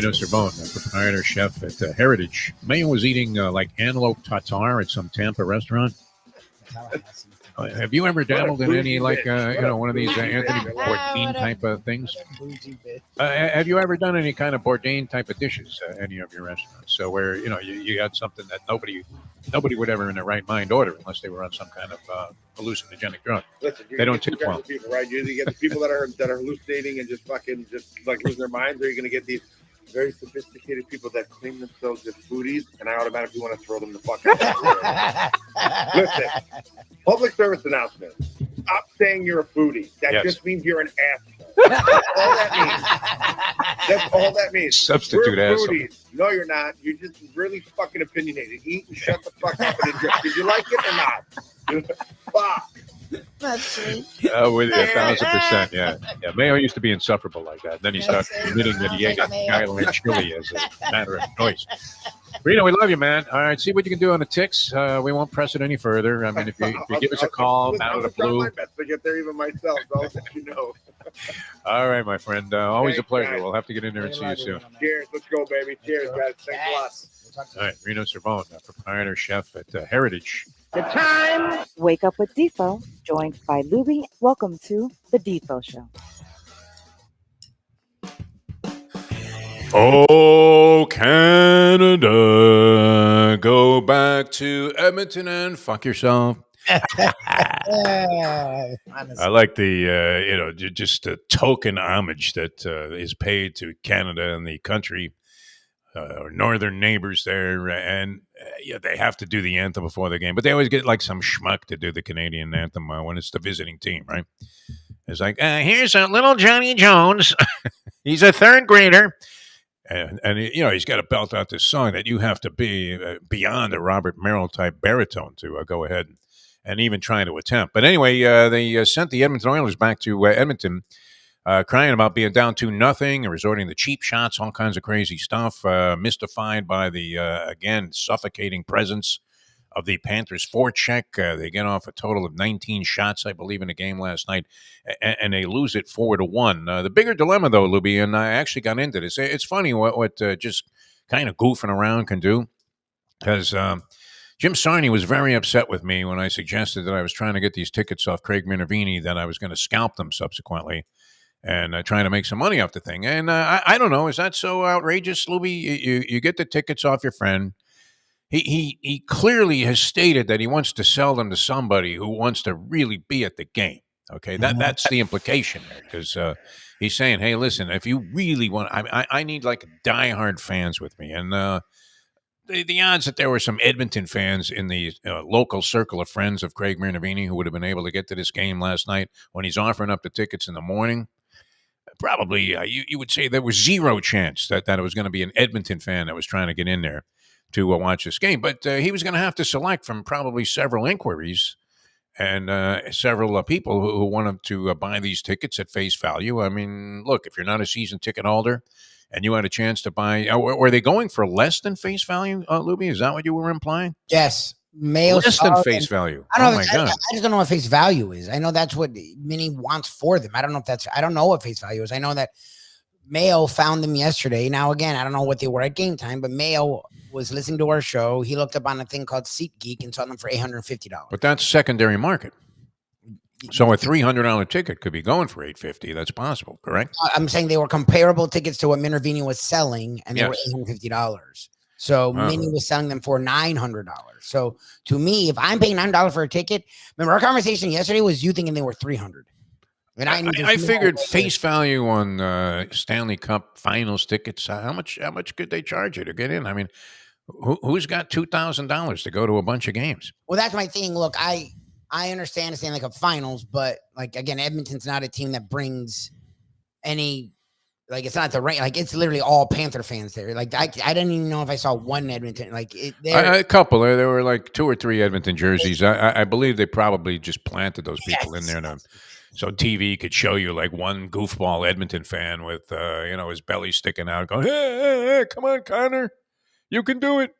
Rino Cerbone, proprietor chef at Heritage. Mayo was eating like antelope tartare at some Tampa restaurant. Have you ever dabbled in any like one of these Anthony Bourdain type of things? Have you ever done any kind of Bourdain type of dishes at any of your restaurants? So where you got something that nobody would ever in their right mind order unless they were on some kind of hallucinogenic drug. Listen, they don't tip well. People, right? You get the people that are hallucinating and just like losing their minds, or you're going to get these very sophisticated people that claim themselves as foodies, and I automatically want to throw them the fuck out. Listen, public service announcement. Stop saying you're a foodie. That just means you're an asshole. That's all that means. That's all that means. Substitute asshole. No, you're not. You're just really fucking opinionated. Eat and shut the fuck up and enjoy. Did you like it or not? Fuck. That's true. With you 1,000%. Yeah. Mayo used to be insufferable like that. Then he started admitting that he ate Skyline chili as a matter of choice. Reno, we love you, man. All right, see what you can do on the ticks. We won't press it any further. I mean, if you give us a call out of the blue. My best to get there even myself. I'll let you know. All right, my friend. Always a pleasure. Guys. We'll have to get in there and see you soon. Cheers. Let's go, baby. Cheers, guys. Thanks a lot. All right, Rino Cerbone, proprietor chef at Heritage. The time. Wake up with Defo, joined by Lubie. Welcome to the Defo Show. Oh, Canada, go back to Edmonton and fuck yourself. I like the, just a token homage that is paid to Canada and the country, our northern neighbors there. And they have to do the anthem before the game, but they always get like some schmuck to do the Canadian anthem when it's the visiting team, right? It's like, here's a little Johnny Jones. He's a third grader. And he's got to belt out this song that you have to be beyond a Robert Merrill type baritone to go ahead and even try to attempt. But anyway, they sent the Edmonton Oilers back to Edmonton, crying about being down 2-0 and resorting to cheap shots, all kinds of crazy stuff, mystified by the, again, suffocating presence of the Panthers forecheck. They get off a total of 19 shots, I believe, in the game last night, and they lose it 4-1. The bigger dilemma, though, Lubie, and I actually got into this. It's funny what just kind of goofing around can do, because Jim Sarney was very upset with me when I suggested that I was trying to get these tickets off Craig Minervini, that I was going to scalp them subsequently and trying to make some money off the thing. And I don't know, is that so outrageous, Lubie? You get the tickets off your friend. He clearly has stated that he wants to sell them to somebody who wants to really be at the game. Okay, that's the implication there, because he's saying, hey, listen, if you really want, I need like diehard fans with me. And the odds that there were some Edmonton fans in the local circle of friends of Craig Minervini who would have been able to get to this game last night when he's offering up the tickets in the morning, probably you would say there was zero chance that it was going to be an Edmonton fan that was trying to get in there to watch this game. But he was going to have to select from probably several inquiries and several people who wanted to buy these tickets at face value. I mean, look, if you're not a season ticket holder and you had a chance to buy, were they going for less than face value, Lubie? Is that what you were implying? Yes. Less than face value. I just don't know what face value is. I know that's what Minnie wants for them. I don't know what face value is. I know that Mayo found them yesterday. Now, again, I don't know what they were at game time, but Mayo was listening to our show. He looked up on a thing called SeatGeek and saw them for $850. But that's secondary market. So a $300 ticket could be going for $850. That's possible, correct? I'm saying they were comparable tickets to what Minervini was selling, and they were $850. So Minnie was selling them for $900. So to me, if I'm paying $9 for a ticket, remember our conversation yesterday was you thinking they were $300. I figured face value on Stanley Cup Finals tickets. How much could they charge you to get in? I mean, who's got $2,000 to go to a bunch of games? Well, that's my thing. Look, I understand the Stanley Cup Finals, but like again, Edmonton's not a team that brings any. Like it's not the right. Like it's literally all Panther fans there. Like I didn't even know if I saw one Edmonton. Like a couple. There were like 2 or 3 Edmonton jerseys. I believe they probably just planted those people in there so TV could show you like one goofball Edmonton fan with his belly sticking out, going, "Hey, come on, Connor, you can do it."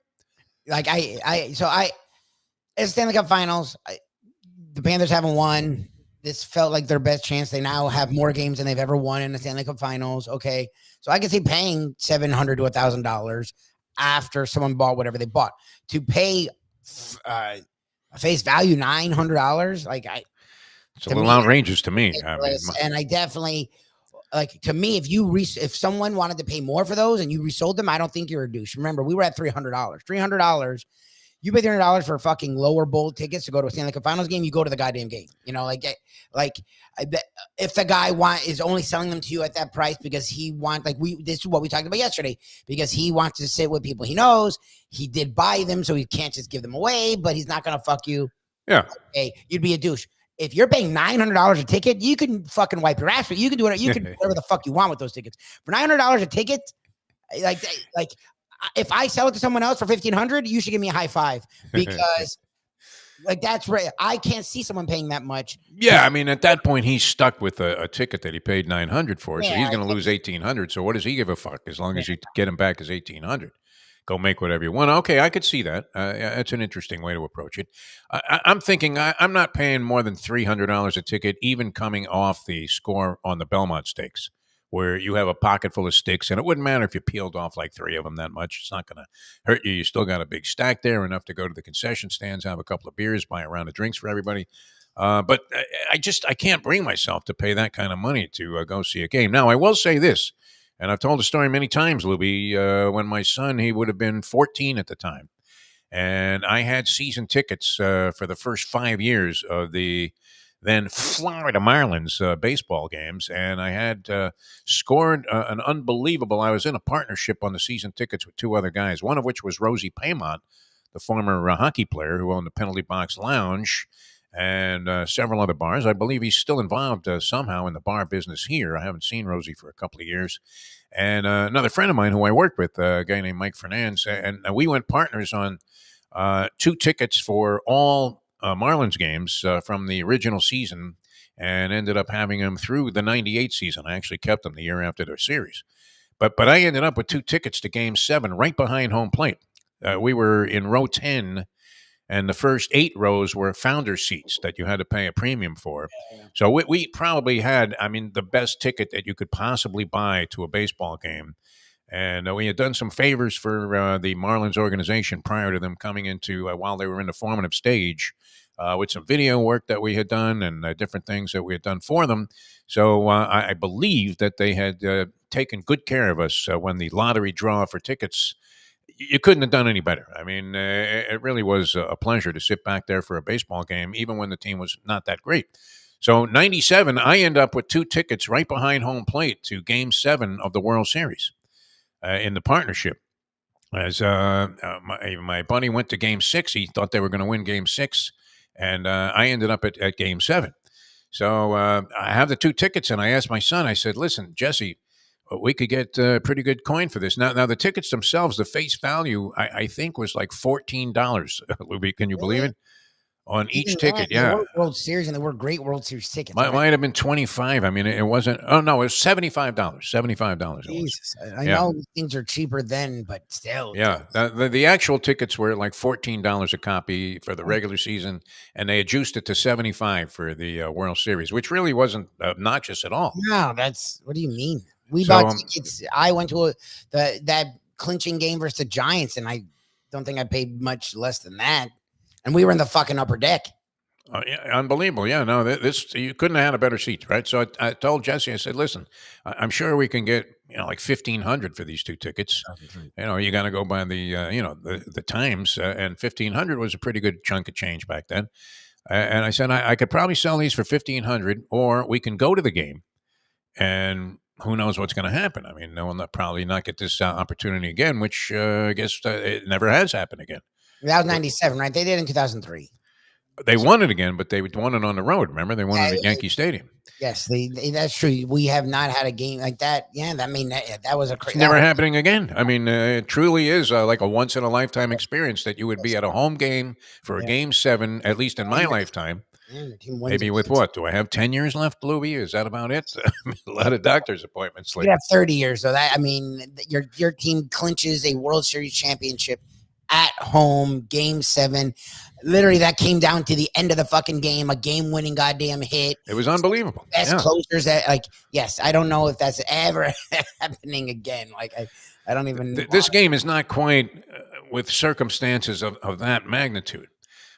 Like it's Stanley Cup Finals. The Panthers haven't won this felt like their best chance. They now have more games than they've ever won in the Stanley Cup Finals. Okay, so I can see paying $700 to $1,000 after someone bought whatever they bought. To pay face value $900, like it's a little outrageous to me. I mean, and I definitely like, to me, if someone wanted to pay more for those and you resold them, I don't think you're a douche. Remember, we were at $300. $300. You pay $300 for fucking lower bowl tickets to go to a Stanley Cup Finals game. You go to the goddamn game. You know, like if the guy is only selling them to you at that price because he wants, this is what we talked about yesterday, because he wants to sit with people he knows. He did buy them, so he can't just give them away, but he's not gonna fuck you. Yeah. Okay, you'd be a douche. If you're paying $900 a ticket, you can fucking wipe your ass, but you can do it. You can do whatever the fuck you want with those tickets. For $900 a ticket, like if I sell it to someone else for $1,500, you should give me a high five, because like that's right. I can't see someone paying that much. Yeah, I mean, at that point, he's stuck with a ticket that he paid $900 for, so he's going to lose $1,800. So what does he give a fuck? As long as you get him back his $1,800, go make whatever you want. Okay, I could see that. That's an interesting way to approach it. I'm thinking I'm not paying more than $300 a ticket, even coming off the score on the Belmont Stakes, where you have a pocket full of sticks, and it wouldn't matter if you peeled off like 3 of them that much. It's not going to hurt you. You still got a big stack there, enough to go to the concession stands, have a couple of beers, buy a round of drinks for everybody. But I can't bring myself to pay that kind of money to go see a game. Now, I will say this, and I've told the story many times, Lubie, when my son, he would have been 14 at the time, and I had season tickets for the first 5 years of the then Florida Marlins baseball games, and I had scored an unbelievable. I was in a partnership on the season tickets with 2 other guys, one of which was Rosie Paymont, the former hockey player who owned the Penalty Box Lounge and several other bars. I believe he's still involved somehow in the bar business here. I haven't seen Rosie for a couple of years. And another friend of mine who I worked with, a guy named Mike Fernandez, and we went partners on 2 tickets for all Marlins games from the original season, and ended up having them through the 98 season. I actually kept them the year after their series. But I ended up with 2 tickets to Game 7 right behind home plate. We were in row 10, and the first 8 rows were founder seats that you had to pay a premium for. So we probably had, the best ticket that you could possibly buy to a baseball game. And we had done some favors for the Marlins organization prior to them coming into, while they were in the formative stage, with some video work that we had done and different things that we had done for them. So I believe that they had taken good care of us when the lottery draw for tickets. You couldn't have done any better. It really was a pleasure to sit back there for a baseball game, even when the team was not that great. So 97, I end up with 2 tickets right behind home plate to Game 7 of the World Series. In the partnership, as my buddy went to Game 6, he thought they were going to win Game 6, and I ended up at Game 7. So I have the 2 tickets, and I asked my son. I said, "Listen, Jesse, we could get pretty good coin for this." Now the tickets themselves, the face value, I think was like $14. Lubie, can you believe it? On each ticket, yeah. World Series, and they were great World Series tickets. Might have been 25. It wasn't. Oh no, it was $75. $75. Jesus, I know things are cheaper then, but still. Yeah, the actual tickets were like $14 a copy for the regular season, and they adjusted it to $75 for the World Series, which really wasn't obnoxious at all. No, what do you mean? We bought tickets. I went to that clinching game versus the Giants, and I don't think I paid much less than that. And we were in the fucking upper deck. Unbelievable. Yeah, no, this you couldn't have had a better seat, right? So I told Jesse, I said, "Listen, I'm sure we can get like $1,500 for these 2 tickets. You got to go by the times, and $1,500 was a pretty good chunk of change back then." And I said, I could probably sell these for $1,500, or we can go to the game, and who knows what's going to happen? No one will probably not get this opportunity again, which I guess it never has happened again. That was 97, right? They did in 2003. They won it again, but they won it on the road. Remember, they won it at Yankee Stadium. Yes, that's true. We have not had a game like that. Yeah, that was a crazy. It's never happening again. It truly is like a once in a lifetime experience that you would be at a home game for a Game 7, at least in my lifetime. Maybe with what? Do I have 10 years left, Lubie? Is that about it? A lot of doctor's appointments. You have 30 years. So your team clinches a World Series championship at home, Game 7. Literally, that came down to the end of the fucking game, a game-winning goddamn hit. It was unbelievable. Best closers that, like, yes, I don't know if that's ever happening again. Like, I don't even. This game is not quite with circumstances of that magnitude.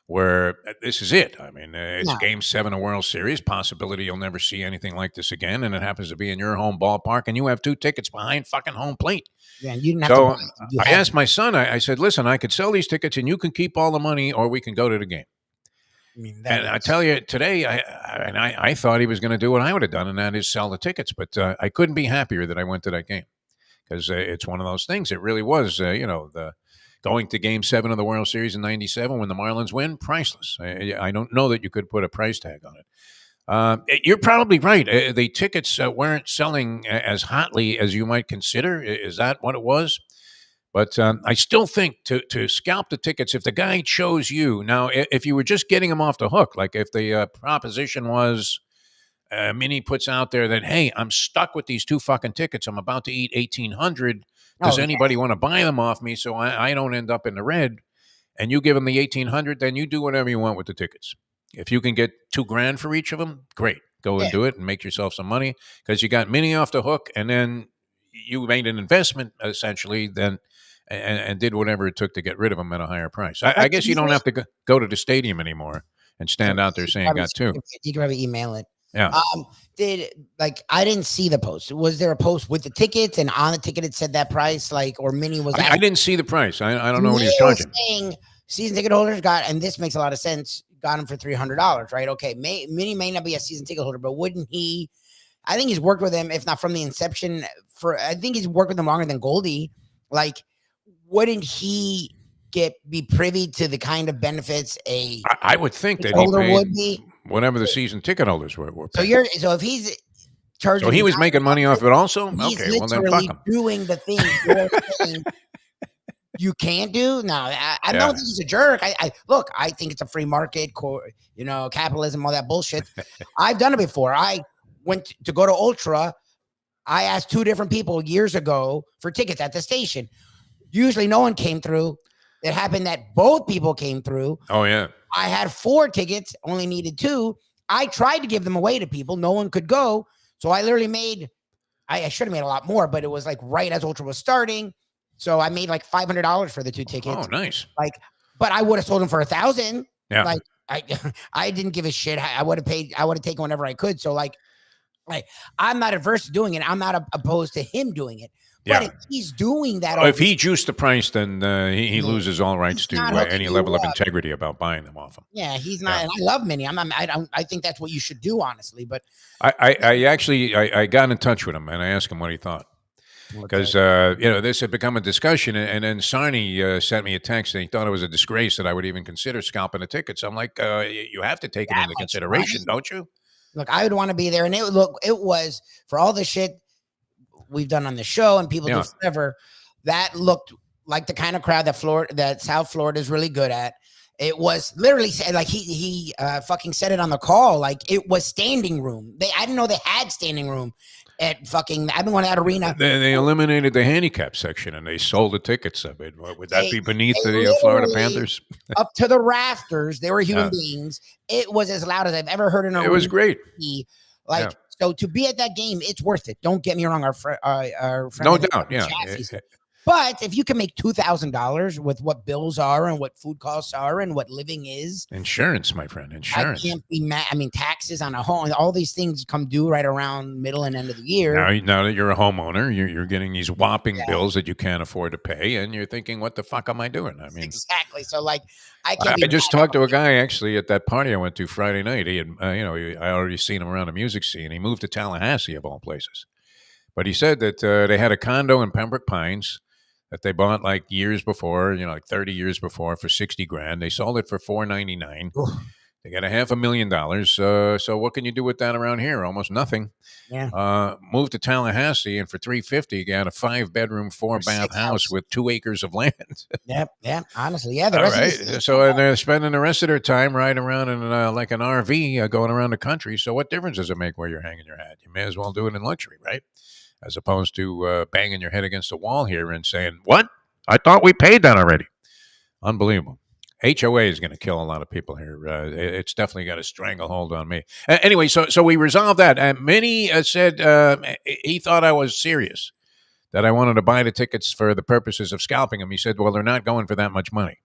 Where this is it. I mean, it's Game 7 of World Series. Possibility you'll never see anything like this again, and it happens to be in your home ballpark, and you have 2 tickets behind fucking home plate. Yeah, you didn't have to buy it. I asked my son. I said, "Listen, I could sell these tickets, and you can keep all the money, or we can go to the game." I mean, and I tell you, today, I thought he was going to do what I would have done, and that is sell the tickets. But I couldn't be happier that I went to that game because it's one of those things. It really was, going to Game 7 of the World Series in '97 when the Marlins win, priceless. I don't know that you could put a price tag on it. You're probably right. The tickets weren't selling as hotly as you might consider. Is that what it was? But I still think to scalp the tickets, if the guy chose you, now if you were just getting him off the hook, like if the proposition was, Minnie puts out there that, hey, I'm stuck with these 2 fucking tickets. I'm about to eat $1,800. Does anybody want to buy them off me so I don't end up in the red? And you give them the $1,800, then you do whatever you want with the tickets. If you can get $2,000 for each of them, great. Go and do it and make yourself some money because you got Minnie off the hook, and then you made an investment essentially. Then and did whatever it took to get rid of them at a higher price. I guess you don't have to go to the stadium anymore and stand out there saying got 2. You can probably email it. Yeah. I didn't see the post. Was there a post with the tickets and on the ticket it said that price? Like, or Minnie was. I didn't see the price. I don't know what he's charging. Saying season ticket holders got, and this makes a lot of sense. Got him for $300, right? Okay, Minnie may not be a season ticket holder, but wouldn't he? I think he's worked with him, if not from the inception. I think he's worked with them longer than Goldie. Like, wouldn't he be privy to the kind of benefits I would think that holder he paid would be? Whatever the season ticket holders were paying. So if he's charging, so he was making money off it also. Okay, well then fuck him. Doing the thing you're saying you can't do. No, I don't think he's a jerk. I think it's a free market, capitalism, all that bullshit. I've done it before. I went to go to Ultra. I asked 2 different people years ago for tickets at the station. Usually no one came through. It happened that both people came through. Oh, yeah. I had 4 tickets, only needed 2. I tried to give them away to people. No one could go. So I literally I should have made a lot more, but it was like right as Ultra was starting. So I made like $500 for the 2 tickets. Oh, nice. But I would have sold them for $1,000. Yeah. I didn't give a shit. I would have paid. I would have taken whenever I could. So I'm not adverse to doing it. I'm not opposed to him doing it. But if he's doing that, if he juiced the price, then he loses all rights to any level of integrity about buying them off him. Yeah, he's not. And I love Minnie. I think that's what you should do, honestly. But I actually got in touch with him and I asked him what he thought because this had become a discussion. And then Sarni sent me a text and he thought it was a disgrace that I would even consider scalping the tickets. I'm like, you have to take it into consideration, don't you? Look, I would want to be there, and it was for all the shit we've done on the show and people do whatever, that looked like the kind of crowd that South Florida is really good at. It was literally like he fucking said it on the call, like it was standing room. I didn't know they had standing room at fucking. I've been going out arena. They eliminated the handicap section and they sold the tickets of it. Would that be beneath the Florida Panthers? Up to the rafters, they were human beings. It was as loud as I've ever heard in a arena. It was great. So to be at that game, it's worth it. Don't get me wrong. Our friend, no doubt, yeah. But if you can make $2,000 with what bills are and what food costs are and what living is, insurance, my friend, insurance. I can't be mad. I mean, taxes on a home, all these things come due right around middle and end of the year. Now that you're a homeowner, you're getting these whopping bills that you can't afford to pay, and you're thinking, "What the fuck am I doing?" I mean, exactly. So I just talked to a guy actually at that party I went to Friday night. He had, I already seen him around the music scene. He moved to Tallahassee of all places, but he said that they had a condo in Pembroke Pines that they bought like years before, like 30 years before for $60,000. They sold it for $499,000. They got $500,000. So what can you do with that around here? Almost nothing. Yeah. Moved to Tallahassee, and for $350,000, you got a 5-bedroom, 4-bath house with 2 acres of land. Yep. Honestly, yeah. All right. So they're spending the rest of their time riding around in like an RV, going around the country. So what difference does it make where you're hanging your hat? You may as well do it in luxury, right? As opposed to banging your head against the wall here and saying, "What? I thought we paid that already." Unbelievable. HOA is going to kill a lot of people here. It's definitely got a stranglehold on me. Anyway, so we resolved that. Minnie said he thought I was serious, that I wanted to buy the tickets for the purposes of scalping them. He said, well, they're not going for that much money.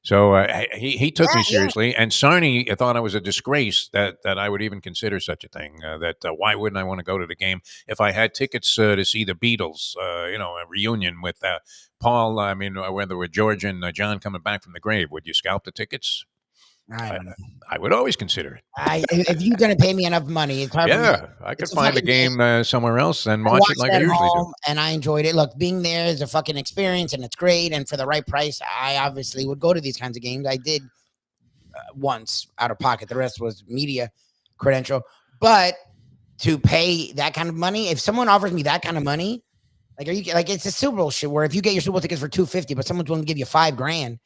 So he took me seriously, and Sarni thought I was a disgrace that I would even consider such a thing. Why wouldn't I want to go to the game if I had tickets to see the Beatles? A reunion with Paul. I mean, whether with George and John coming back from the grave, would you scalp the tickets? I don't know. I would always consider it. If you're going to pay me enough money, it's hard. Yeah, I could find a game somewhere else and watch it like I usually do. And I enjoyed it. Look, being there is a fucking experience, and it's great. And for the right price, I obviously would go to these kinds of games. I did once out of pocket. The rest was media credential. But to pay that kind of money, if someone offers me that kind of money, like, are you like, it's a Super Bowl shit where if you get your Super Bowl tickets for $250, but someone's willing to give you $5,000.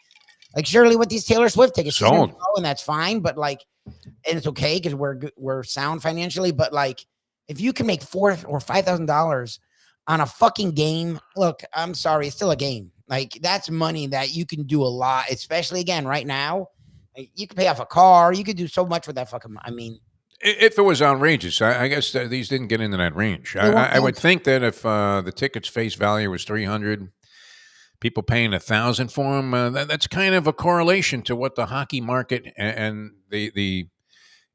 Like, surely with these Taylor Swift tickets, sold, and that's fine. But like, and it's okay because we're sound financially. But like, if you can make $4,000 or $5,000 on a fucking game, look, I'm sorry, it's still a game. Like, that's money that you can do a lot, especially again right now. Like, you can pay off a car, you could do so much with that fucking. I mean, if it was outrageous, I guess these didn't get into that range. I would think that if the ticket's face value was $300. People paying $1,000 for them. That's kind of a correlation to what the hockey market and the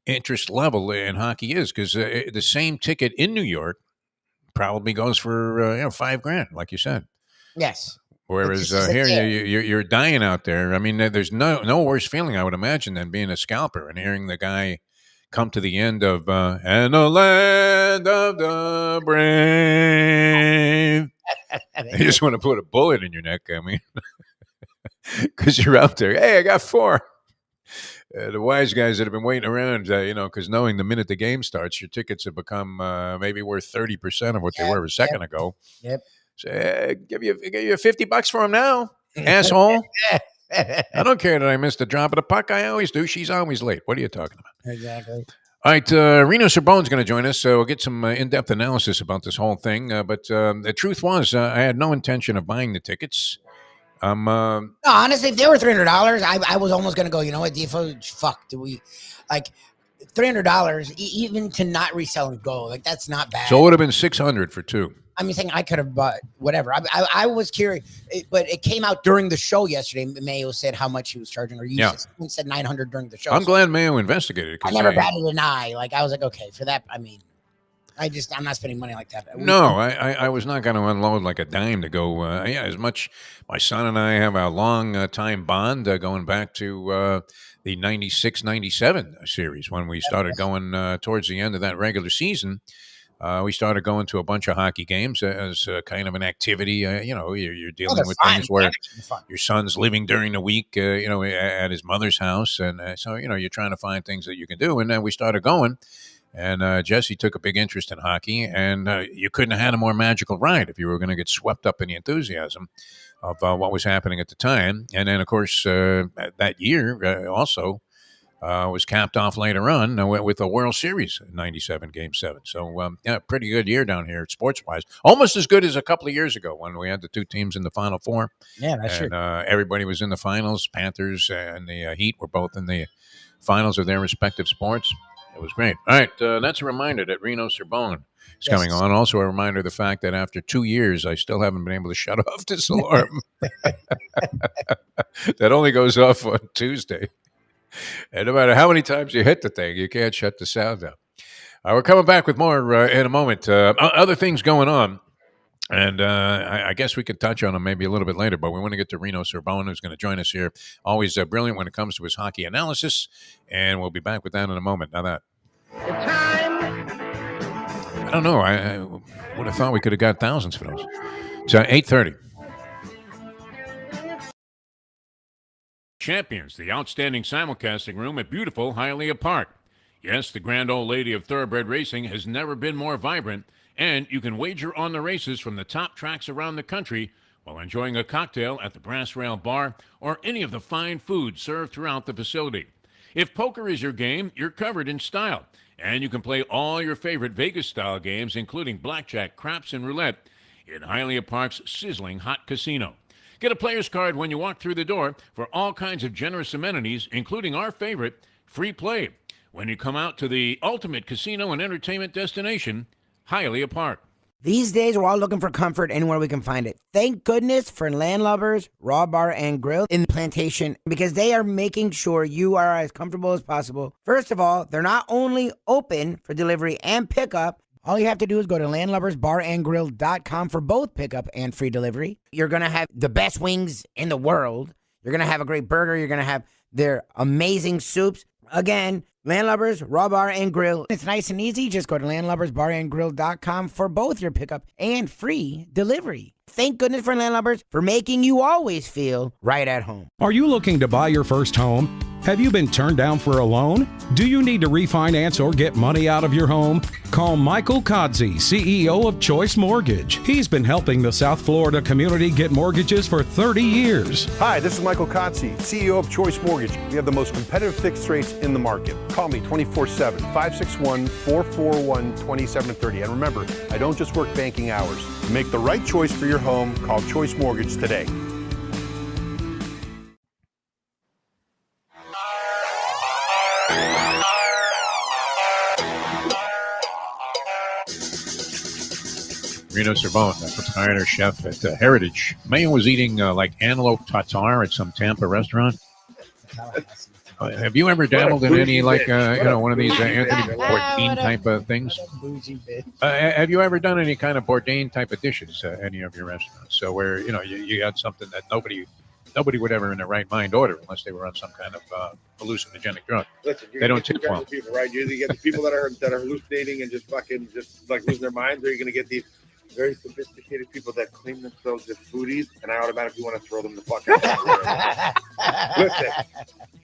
interest level in hockey is, because the same ticket in New York probably goes for $5,000, like you said. Yes. Whereas here you're dying out there. I mean, there's no worse feeling, I would imagine, than being a scalper and hearing the guy come to the end of and the land of the brave. You just want to put a bullet in your neck. I mean, because you're out there. Hey, I got 4. The wise guys that have been waiting around, because knowing the minute the game starts, your tickets have become maybe worth 30% of what they were a second ago. Yep. So give you $50 for them now, asshole. I don't care that I missed a drop of the puck. I always do. She's always late. What are you talking about? Exactly. All right, Rino Cerbone is going to join us, so we'll get some in-depth analysis about this whole thing. But the truth was, I had no intention of buying the tickets. No, honestly, if they were $300, I was almost going to go, you know what, Defo, fuck, do we, like, $300, even to not resell and go, like, that's not bad. So it would have been $600 for 2. I'm saying I could have bought whatever. I was curious, but it came out during the show yesterday. Mayo said how much he was charging, or you said $900 during the show. I'm glad Mayo investigated it. I never batted an eye. Like, I was like, okay, for that, I mean, I'm not spending money like that. No, I was not going to unload like a dime to go. As much, my son and I have a long time bond going back to the 96-97 series when we started going towards the end of that regular season. We started going to a bunch of hockey games as kind of an activity. You're dealing with things where your son's living during the week, at his mother's house. And so, you're trying to find things that you can do. And then we started going. And Jesse took a big interest in hockey. And you couldn't have had a more magical ride if you were going to get swept up in the enthusiasm of what was happening at the time. And then, of course, that year also was capped off later on with the World Series in 97, Game 7. So, pretty good year down here sports-wise. Almost as good as a couple of years ago when we had the 2 teams in the Final Four. Yeah, that's true. Everybody was in the finals. Panthers and the Heat were both in the finals of their respective sports. It was great. All right, that's a reminder that Rino Cerbone is coming on. Also a reminder of the fact that after 2 years, I still haven't been able to shut off this alarm. That only goes off on Tuesday. And no matter how many times you hit the thing, you can't shut the sound down. We're coming back with more in a moment. Other things going on. And I guess we could touch on them maybe a little bit later, but we want to get to Rino Cerbone, who's going to join us here. Always brilliant when it comes to his hockey analysis. And we'll be back with that in a moment. Now that. I don't know. I would have thought we could have got thousands for those. It's 8:30. Champions, the outstanding simulcasting room at beautiful Hialeah Park. Yes, the grand old lady of thoroughbred racing has never been more vibrant, and you can wager on the races from the top tracks around the country while enjoying a cocktail at the Brass Rail Bar or any of the fine food served throughout the facility. If poker is your game, you're covered in style, and you can play all your favorite Vegas-style games, including blackjack, craps, and roulette, in Hialeah Park's sizzling hot casino. Get a player's card when you walk through the door for all kinds of generous amenities, including our favorite, free play, when you come out to the ultimate casino and entertainment destination, Hialeah Park. These days, we're all looking for comfort anywhere we can find it. Thank goodness for Landlubbers Raw Bar and Grill in the Plantation, because they are making sure you are as comfortable as possible. First of all, they're not only open for delivery and pickup. All you have to do is go to landlubbersbarandgrill.com for both pickup and free delivery. You're going to have the best wings in the world. You're going to have a great burger. You're going to have their amazing soups. Again, Landlubbers, Raw Bar and Grill. It's nice and easy. Just go to landlubbersbarandgrill.com for both your pickup and free delivery. Thank goodness for Landlubbers for making you always feel right at home. Are you looking to buy your first home? Have you been turned down for a loan? Do you need to refinance or get money out of your home? Call Michael Kodsey, CEO of Choice Mortgage. He's been helping the South Florida community get mortgages for 30 years. Hi, this is Michael Kodsey, CEO of Choice Mortgage. We have the most competitive fixed rates in the market. Call me 24/7, 561-441-2730. And remember, I don't just work banking hours. To make the right choice for your home, call Choice Mortgage today. Rino Cerbone, proprietor chef at Heritage. Mayo was eating like antelope tartare at some Tampa restaurant. Have you ever dabbled in any like one of these Anthony Bourdain type of things? Have you ever done any kind of Bourdain type of dishes at any of your restaurants? So where you got something that nobody would ever in their right mind order unless they were on some kind of hallucinogenic drug. Listen, they don't tip well. People, right? You either get the people that are hallucinating and just like losing their minds, or you're going to get these very sophisticated people that claim themselves as foodies, and I automatically want to throw them the fuck out. Listen,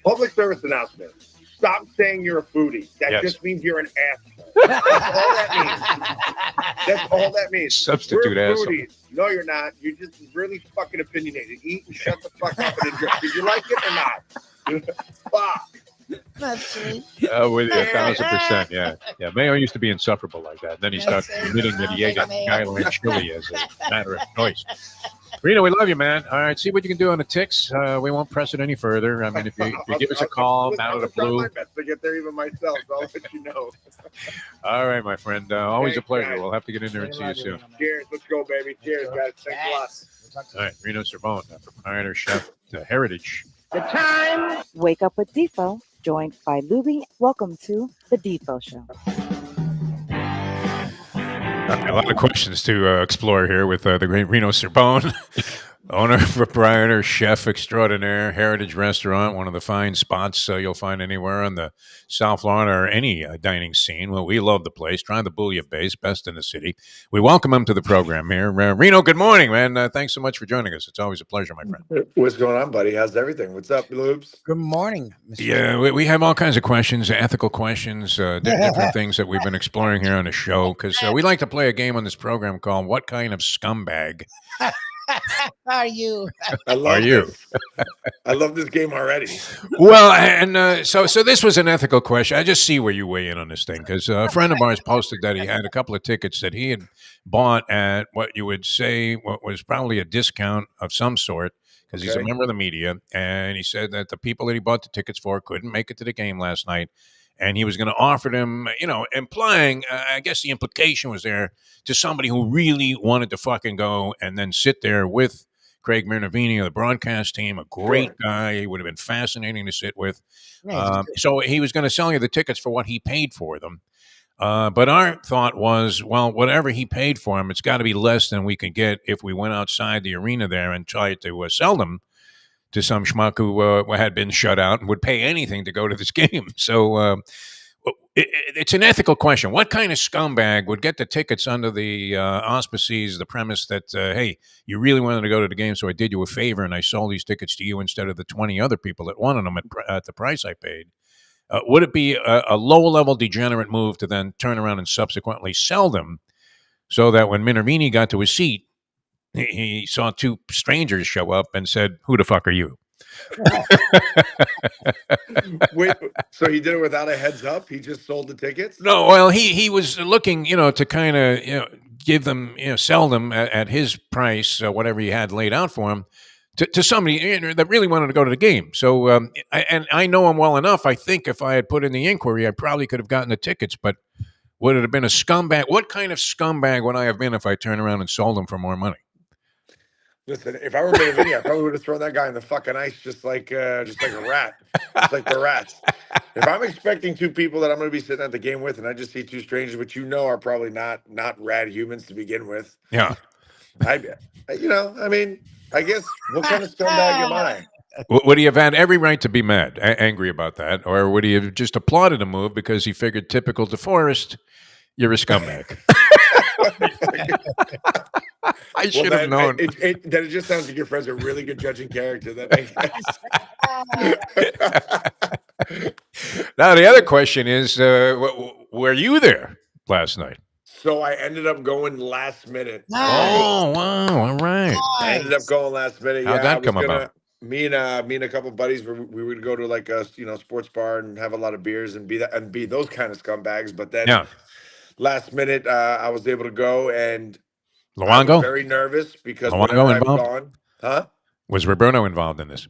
public service announcement. Stop saying you're a foodie. That just means you're an asshole. That's all that means. That's all that means. Substitute asshole. No, you're not. You're just really fucking opinionated. Eat and shut the fuck up and enjoy. Did you like it or not? Fuck. That's sweet. With you 1,000%. Yeah. Mayo used to be insufferable like that. Then he started admitting that he ate a Guideline chili as a matter of choice. Reno, we love you, man. All right, see what you can do on the ticks. We won't press it any further. I mean, if you give us a call out of the blue. I'll try my best to get there even myself. So I'll let you know. All right, my friend. Always a pleasure. Guys. We'll have to get in there and see you soon. Cheers. Let's go, baby. Cheers, guys. Thanks a lot. All right, Rino Cerbone, proprietor chef at Heritage. The time. Wake up with Defo, joined by Lubie. Welcome to the Defo Show. A lot of questions to explore here with the great Rino Cerbone, owner, proprietor, chef extraordinaire, Heritage Restaurant, one of the fine spots you'll find anywhere on the South Lawn or any dining scene. Well, we love the place. Try the bouillabaisse, best in the city. We welcome him to the program here. Rino, good morning, man. Thanks so much for joining us. It's always a pleasure, my friend. What's going on, buddy? How's everything? What's up, Loops? Good morning, Mr. Yeah, we have all kinds of questions, ethical questions, different things that we've been exploring here on the show, because we like to play a game on this program called What Kind of Scumbag Are you? I love this game already. Well, and so this was an ethical question. I just see where you weigh in on this thing, because a friend of ours posted that he had a couple of tickets that he had bought at what you would say what was probably a discount of some sort, because he's a member of the media, and he said that the people that he bought the tickets for couldn't make it to the game last night, and he was going to offer them, implying, I guess the implication was there, to somebody who really wanted to fucking go and then sit there with Craig Minervini of the broadcast team, a great guy. He would have been fascinating to sit with. So he was going to sell you the tickets for what he paid for them. But our thought was, well, whatever he paid for them, it's got to be less than we could get if we went outside the arena there and tried to sell them to some schmuck who had been shut out and would pay anything to go to this game. So it's an ethical question. What kind of scumbag would get the tickets under the auspices, the premise that, hey, you really wanted to go to the game, so I did you a favor and I sold these tickets to you instead of the 20 other people that wanted them at the price I paid? Would it be a low-level degenerate move to then turn around and subsequently sell them so that when Minervini got to his seat, he saw two strangers show up and said, "Who the fuck are you?" Wait, so he did it without a heads up? He just sold the tickets? No, well, he was looking, to kind of, give them, sell them at his price, whatever he had laid out for him, to somebody that really wanted to go to the game. So, I know him well enough. I think if I had put in the inquiry, I probably could have gotten the tickets. But would it have been a scumbag? What kind of scumbag would I have been if I turned around and sold them for more money? Listen, if I were made a video, I probably would have thrown that guy in the fucking ice just like a rat, just like the rats. If I'm expecting two people that I'm going to be sitting at the game with, and I just see two strangers, which are probably not rad humans to begin with, Yeah. I mean, I guess what kind of scumbag am I? Would he have had every right to be mad, angry about that, or would he have just applauded the move because he figured, typical DeForest, you're a scumbag? I should have known. It just sounds like your friend's a really good judging character. That makes sense. Now, the other question is, were you there last night? So I ended up going last minute. Nice. Oh, wow. All right. I ended up going last minute. How'd that come about? Me and a couple of buddies, we would go to like a sports bar and have a lot of beers and be those kind of scumbags. But then last minute, I was able to go, and I was very nervous because Luongo I've involved? gone, huh? Was Roberto involved in this?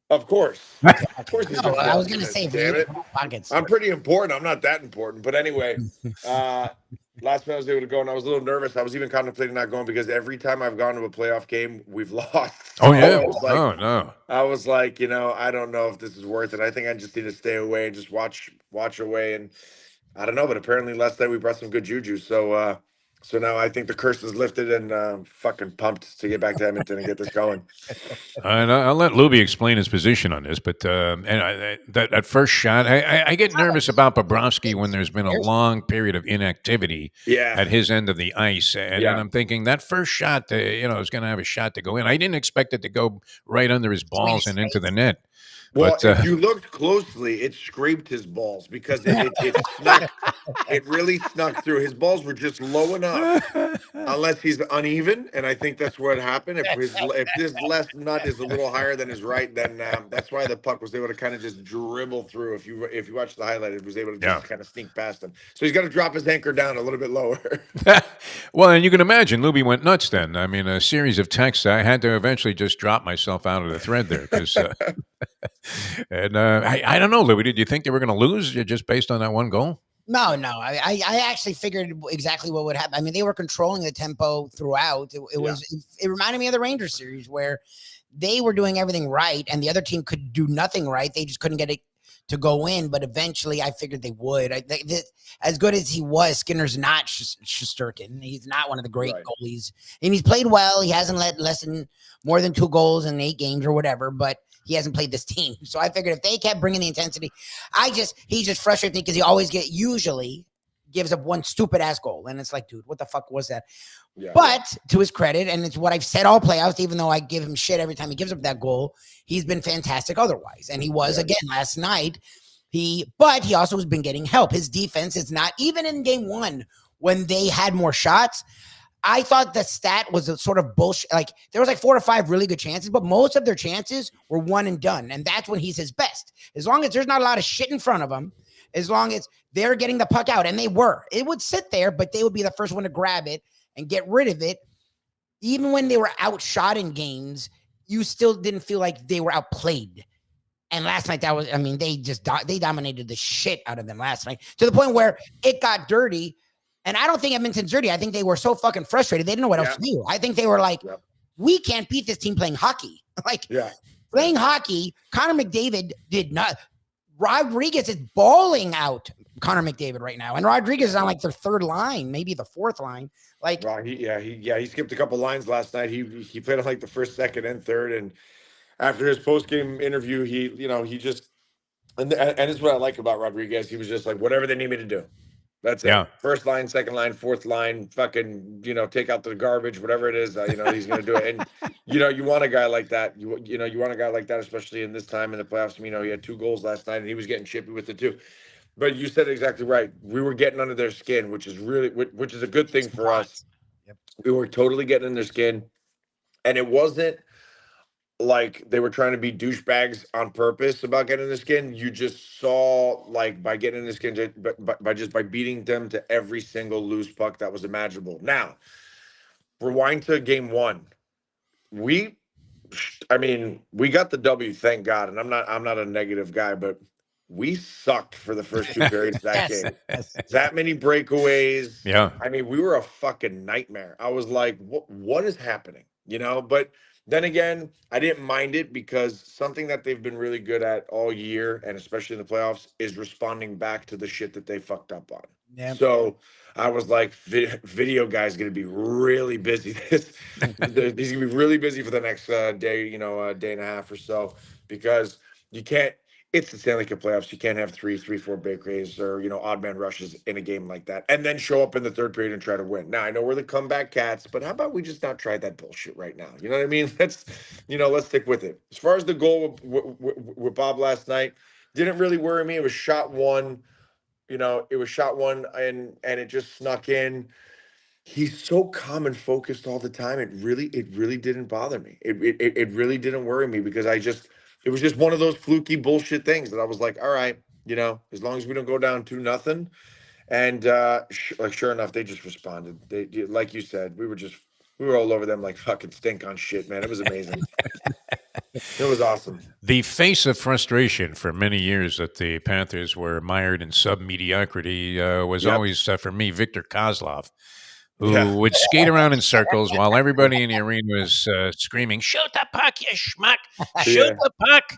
Of course, of course. He's No, I was going to say, damn it. pockets. I'm pretty important. I'm not that important, but anyway, last minute I was able to go, and I was a little nervous. I was even contemplating not going because every time I've gone to a playoff game, we've lost. Oh yeah. No. I was like, I don't know if this is worth it. I think I just need to stay away and just watch away. And I don't know, but apparently last night we brought some good juju. So now I think the curse is lifted, and fucking pumped to get back to Edmonton and get this going. And I'll let Lubie explain his position on this, but that first shot, I get nervous about Bobrovsky when there's been a long period of inactivity at his end of the ice, and I'm thinking that first shot, is going to have a shot to go in. I didn't expect it to go right under his balls and into the net. Well, if you looked closely, it scraped his balls because it snuck. It really snuck through. His balls were just low enough, unless he's uneven, and I think that's what happened. If his left nut is a little higher than his right, then that's why the puck was able to kind of just dribble through. If you watch the highlight, it was able to just kind of sneak past him. So he's got to drop his anchor down a little bit lower. Well, and you can imagine Lubie went nuts then. I mean, a series of texts. I had to eventually just drop myself out of the thread there because. And I don't know, Louis. Did you think they were going to lose just based on that one goal? No. I actually figured exactly what would happen. I mean, they were controlling the tempo throughout. It reminded me of the Rangers series where they were doing everything right, and the other team could do nothing right. They just couldn't get it to go in. But eventually, I figured they would. As good as he was, Skinner's not Shesterkin. He's not one of the great goalies, and he's played well. He hasn't let more than 2 goals in 8 games or whatever, but he hasn't played this team. So I figured if they kept bringing the intensity, he just frustrates me because he usually gives up one stupid ass goal. And it's like, dude, what the fuck was that? Yeah. But to his credit, and it's what I've said all playoffs, even though I give him shit every time he gives up that goal, he's been fantastic otherwise. And he was again last night. But he also has been getting help. His defense is not, even in game 1 when they had more shots, I thought the stat was a sort of bullshit. Like there was like 4 or 5 really good chances, but most of their chances were one and done. And that's when he's his best. As long as there's not a lot of shit in front of him, as long as they're getting the puck out, and they were, it would sit there, but they would be the first one to grab it and get rid of it. Even when they were outshot in games, you still didn't feel like they were outplayed. And last night they dominated the shit out of them last night to the point where it got dirty. And I don't think Edmonton's dirty. I think they were so fucking frustrated. They didn't know what else to do. I think they were like, we can't beat this team playing hockey. Playing hockey, Connor McDavid did not. Rodriguez is bawling out Connor McDavid right now. And Rodriguez is on like their 3rd line, maybe the 4th line. Like, he skipped a couple lines last night. He played on like the 1st, 2nd, and 3rd. And after his post-game interview, he just, and it's what I like about Rodriguez. He was just like, whatever they need me to do. That's it. 1st line, 2nd line, 4th line, fucking, take out the garbage, whatever it is, he's going to do it. And, you want a guy like that. You want a guy like that, especially in this time in the playoffs. He had 2 goals last night and he was getting chippy with it too. But you said it exactly right. We were getting under their skin, which is a good thing for us. Yep. We were totally getting in their skin. And it wasn't like they were trying to be douchebags on purpose about getting in the skin. You just saw, like, by getting in the skin, by beating them to every single loose puck that was imaginable. Now, rewind to game 1. We I mean, we got the W, thank God. And I'm not a negative guy, but we sucked for the first 2 periods of that Yes, game. yes. That many breakaways. Yeah. I mean, we were a fucking nightmare. I was like, what is happening? But then again, I didn't mind it because something that they've been really good at all year, and especially in the playoffs, is responding back to the shit that they fucked up on. Yeah. So I was like, video guy's going to be really busy. He's going to be really busy for the next day, day and a half or so, because you can't. It's the Stanley Cup playoffs. You can't have 4 breakaways or odd man rushes in a game like that, and then show up in the third period and try to win. Now I know we're the comeback cats, but how about we just not try that bullshit right now? You know what I mean? Let's stick with it. As far as the goal with Bob last night, didn't really worry me. It was shot one. It was shot one, and it just snuck in. He's so calm and focused all the time. It really didn't bother me. It really didn't worry me because it was just one of those fluky bullshit things that I was like, all right, as long as we don't go down 2-0. And sure enough, they just responded. They, like you said, we were all over them like fucking stink on shit, man. It was amazing. It was awesome. The face of frustration for many years that the Panthers were mired in sub-mediocrity was always, for me, Victor Kozlov, who would skate around in circles while everybody in the arena was screaming, "Shoot the puck, you schmuck! Shoot the puck!"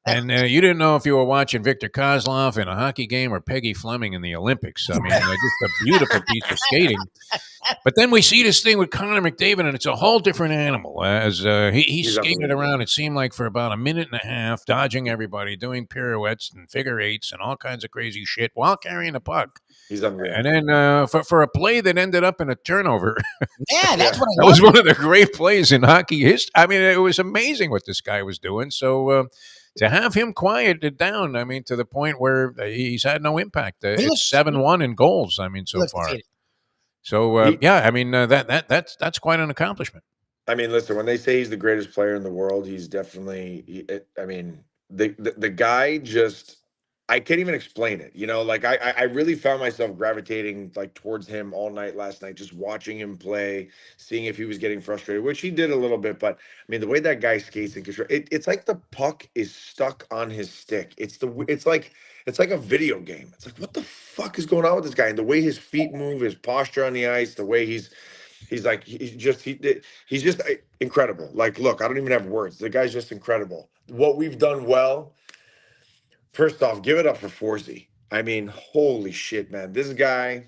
And you didn't know if you were watching Victor Kozlov in a hockey game or Peggy Fleming in the Olympics. I mean, just a beautiful piece of skating. But then we see this thing with Connor McDavid, and it's a whole different animal. As he skated around, it seemed like for about a minute and a half, dodging everybody, doing pirouettes and figure eights and all kinds of crazy shit while carrying the puck. He's unreal. And then for a play that ended up in a turnover, Yeah, that's what that was one of the great plays in hockey history. I mean, it was amazing what this guy was doing. So to have him quieted down, I mean, to the point where he's had no impact. It's 7-1 in goals. I mean, so far. So yeah, I mean that's quite an accomplishment. I mean, listen, when they say he's the greatest player in the world, he's definitely. I mean, the guy just. I can't even explain it. Like I really found myself gravitating like towards him all night last night, just watching him play, seeing if he was getting frustrated, which he did a little bit. But I mean, the way that guy skates and control, it's like the puck is stuck on his stick. It's like a video game. It's like, what the fuck is going on with this guy? And the way his feet move, his posture on the ice, the way he's just incredible. Like, look, I don't even have words. The guy's just incredible. What we've done well. First off, give it up for Forsey. I mean, holy shit, man. This guy,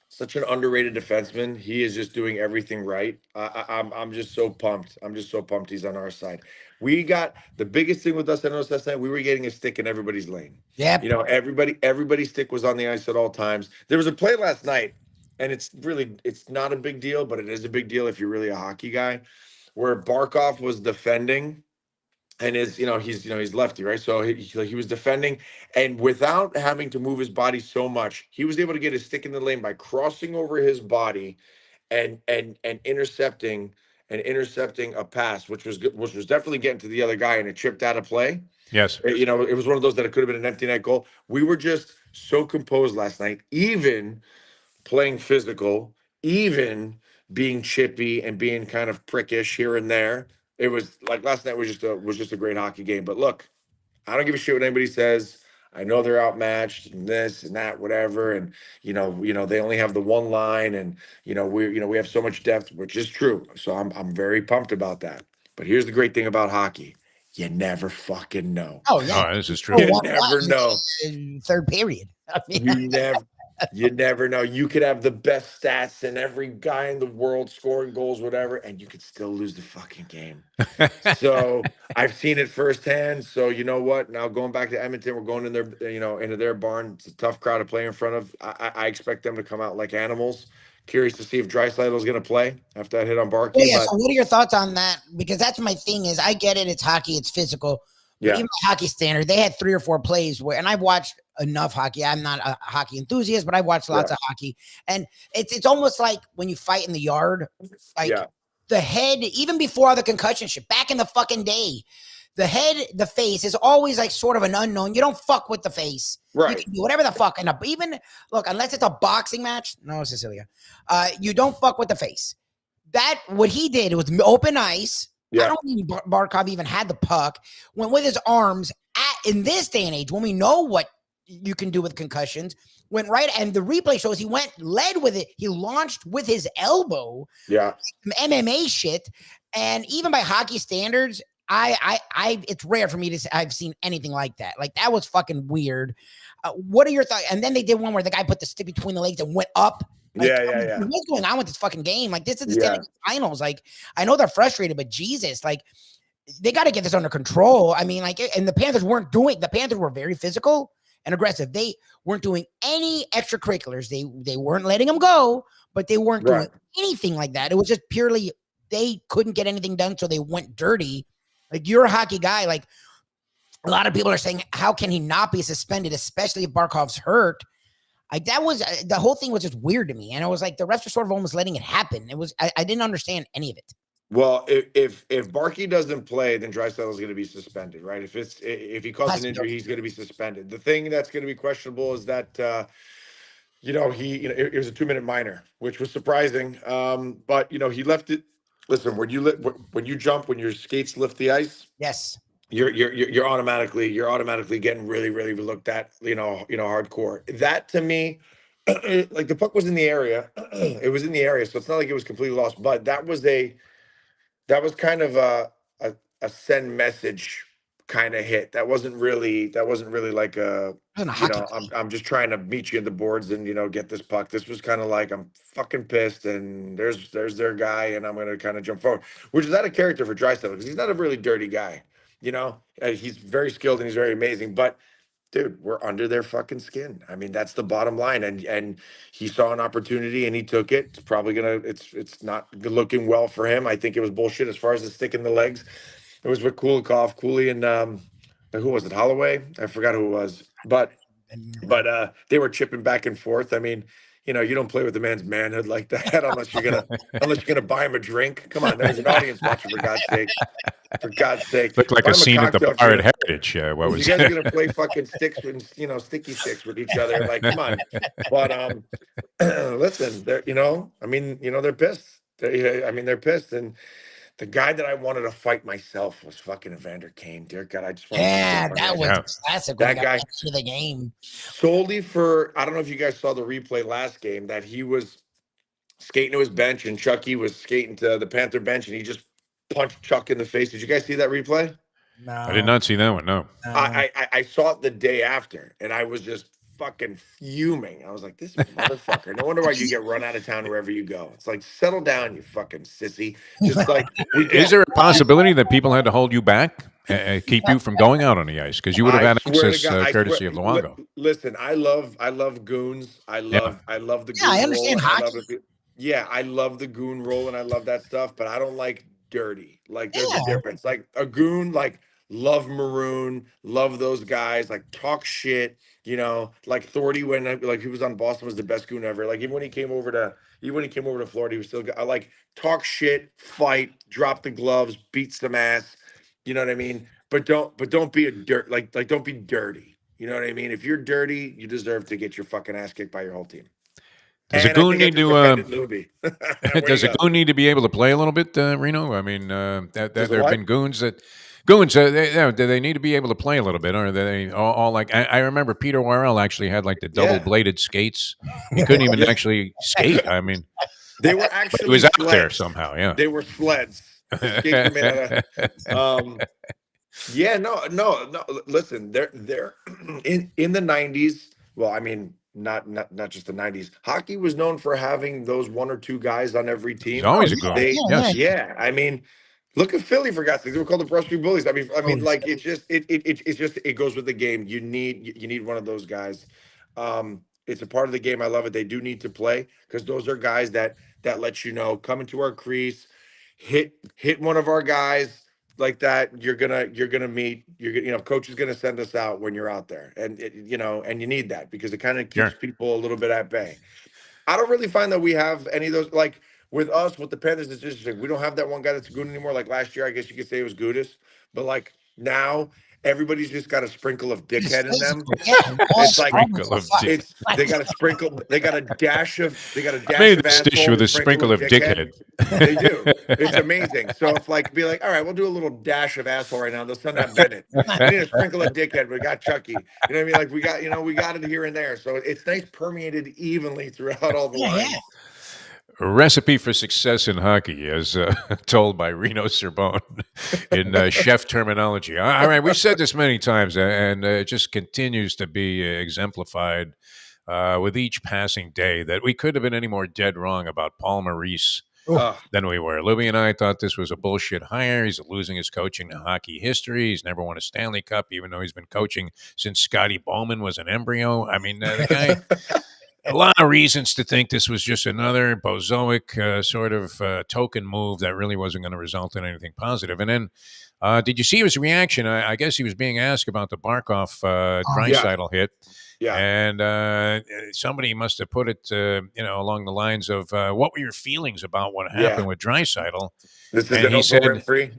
such an underrated defenseman. He is just doing everything right. I'm just so pumped. I'm just so pumped he's on our side. We got the biggest thing with us, I noticed last night, we were getting a stick in everybody's lane. Yeah. Everybody's stick was on the ice at all times. There was a play last night, and it's not a big deal, but it is a big deal if you're really a hockey guy, where Barkov was defending. And he's lefty, right? So he was defending, and without having to move his body so much, he was able to get his stick in the lane by crossing over his body, and intercepting a pass, which was definitely getting to the other guy, and it chipped out of play. Yes, it was one of those that it could have been an empty net goal. We were just so composed last night, even playing physical, even being chippy and being kind of prickish here and there. It was like last night was just a great hockey game. But look, I don't give a shit what anybody says. I know they're outmatched and this and that, whatever. And they only have the one line, and we have so much depth, which is true. So I'm very pumped about that. But here's the great thing about hockey: you never fucking know. Oh yeah, this is true. You never know. Third period. I mean, You never know. You could have the best stats and every guy in the world scoring goals, whatever, and you could still lose the fucking game. So I've seen it firsthand. So you know what? Now going back to Edmonton, we're going in their, into their barn. It's a tough crowd to play in front of. I expect them to come out like animals. Curious to see if Dreisaitl's going to play after that hit on Barkey. Yeah. So what are your thoughts on that? Because that's my thing. Is I get it. It's hockey. It's physical. Yeah. Even hockey standard, they had 3 or 4 plays where, and I've watched enough hockey. I'm not a hockey enthusiast, but I've watched lots of hockey, and it's almost like when you fight in the yard, like the head, even before the concussion shit, back in the fucking day, the head, the face is always like sort of an unknown. You don't fuck with the face, right? You can do whatever the fuck, and even look, unless it's a boxing match, no, Cecilia, you don't fuck with the face. That what he did, it was open ice. Yeah. I don't think Barkov even had the puck. Went with his arms in this day and age when we know what you can do with concussions. Went right, and the replay shows he led with it. He launched with his elbow. Yeah. MMA shit. And even by hockey standards, it's rare for me to say I've seen anything like that. Like, that was fucking weird. What are your thoughts? And then they did one where the guy put the stick between the legs and went up. Like, Yeah. what's going on with this fucking game? Like, this is the Stanley Cup Finals. Like, I know they're frustrated, but Jesus, like, they got to get this under control. I mean, like, and the Panthers were very physical and aggressive. They weren't doing any extracurriculars. They weren't letting them go, but they weren't doing anything like that. It was just purely they couldn't get anything done, so they went dirty. Like, you're a hockey guy. Like, a lot of people are saying, how can he not be suspended, especially if Barkov's hurt? Like, that was the whole thing was just weird to me, and it was like the refs were sort of almost letting it happen. It was I didn't understand any of it. Well, if Barkey doesn't play, then Draisaitl is going to be suspended, right? If he causes an injury, he's going to be suspended. The thing that's going to be questionable is that it was a 2-minute minor, which was surprising. But he left it. Listen, when you jump, when your skates lift the ice, yes, you're automatically getting really, really looked at, hardcore. That, to me, like, the puck was in the area. It was in the area, so it's not like it was completely lost. But that was kind of a send message kind of hit. That wasn't really like I'm just trying to meet you in the boards and get this puck. This was kind of like, I'm fucking pissed, and there's their guy, and I'm gonna kind of jump forward, which is out of character for Draisaitl because he's not a really dirty guy. He's very skilled and he's very amazing, but dude, we're under their fucking skin. I mean, that's the bottom line. And he saw an opportunity and he took it. It's probably it's not looking well for him. I think it was bullshit as far as the stick in the legs. It was with Cooley and who was it? Holloway? I forgot who it was. But they were chipping back and forth. I mean, you don't play with the man's manhood like that unless you're gonna buy him a drink. Come on, there's an audience watching, for God's sake. For God's sake. Looked like a scene at the bar at Heritage. What was you guys gonna play fucking sticks and sticky sticks with each other? Like, come on. But listen, they're they're pissed. They're pissed. And the guy that I wanted to fight myself was fucking Evander Kane. Dear God, I just wanted that was classic. That guy to the game solely for, I don't know if you guys saw the replay last game, that he was skating to his bench and Chucky was skating to the Panther bench and he just punched Chuck in the face. Did you guys see that replay? No, I did not see that one. No. I saw it the day after and I was just fucking fuming. I was like, this motherfucker. No wonder why you get run out of town wherever you go. It's like, settle down, you fucking sissy. Just like, is there a possibility that people had to hold you back, keep you from going out on the ice because you would have had access courtesy of Luongo? Listen, I love goons. I love the goon I understand role. hockey. I love the goon role and I love that stuff, but I don't like dirty. Like, there's a difference. Like, a goon, like, love Maroon, love those guys, like, talk shit, like Thordy when he was on Boston was the best goon ever. Like, even when he came over to Florida, he was still I like talk shit, fight, drop the gloves, beat some ass. You know what I mean? But don't be don't be dirty. You know what I mean? If you're dirty, you deserve to get your fucking ass kicked by your whole team. Does a goon need to? Does a goon need to be able to play a little bit, Reno? I mean, there have been goons that. Do they need to be able to play a little bit, or are they all like? I remember Peter Worrell actually had like the double-bladed skates. He couldn't even actually skate. I mean, they were actually. He was out there somehow. Yeah, they were sleds. No. Listen, they're in the 90s. Well, I mean, not just the 90s. Hockey was known for having those one or two guys on every team. It's always a goal. Yeah. I mean. Look at Philly, for God's sake. They were called the Brush Street Bullies. I mean, like, it's just it goes with the game. You need one of those guys. It's a part of the game. I love it. They do need to play because those are guys that let you know, come into our crease, hit one of our guys like that. You're gonna meet. Coach is gonna send us out when you're out there, and and you need that because it kind of keeps people a little bit at bay. I don't really find that we have any of those like. With us, with the Panthers, it's interesting. We don't have that one guy that's good anymore. Like last year, I guess you could say it was Gudis. But like now, everybody's just got a sprinkle of dickhead in them. It's like they got a sprinkle. They got a dash of. They got a dash I made of this asshole with a sprinkle of dickhead. They do. It's amazing. So if like be like, all right, we'll do a little dash of asshole right now. They'll send out Bennett. We need to sprinkle a dickhead. We got Chucky. You know what I mean? Like we got it here and there. So it's nice permeated evenly throughout all the lines. A recipe for success in hockey, as told by Rino Cerbone in chef terminology. All right, we've said this many times, and it just continues to be exemplified with each passing day that we could have been any more dead wrong about Paul Maurice than we were. Lubie and I thought this was a bullshit hire. He's losing his coaching to hockey history. He's never won a Stanley Cup, even though he's been coaching since Scotty Bowman was an embryo. I mean, the guy... A lot of reasons to think this was just another bozoic sort of token move that really wasn't going to result in anything positive. And then, did you see his reaction? I guess he was being asked about the Barkov Draisaitl hit. Yeah. And somebody must have put it, along the lines of, what were your feelings about what happened with Draisaitl? This is And an he Oprah said, Winfrey.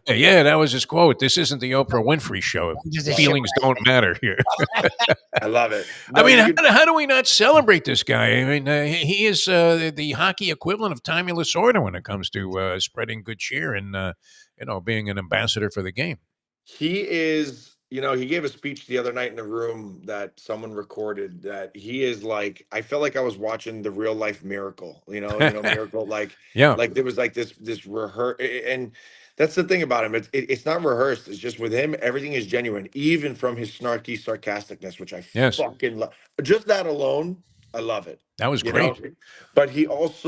Yeah, that was his quote. This isn't the Oprah Winfrey show. Feelings don't matter here. I love it. No, I mean, how do we not celebrate this guy? I mean, he is the hockey equivalent of Tommy Lasorda when it comes to spreading good cheer and, being an ambassador for the game. He is, he gave a speech the other night in a room that someone recorded that he is like, I felt like I was watching the real life Miracle, Miracle, like there was like this and that's the thing about him. It's not rehearsed. It's just with him, everything is genuine, even from his snarky sarcasticness, which I fucking love. Just that alone, I love it. That was great. But he loves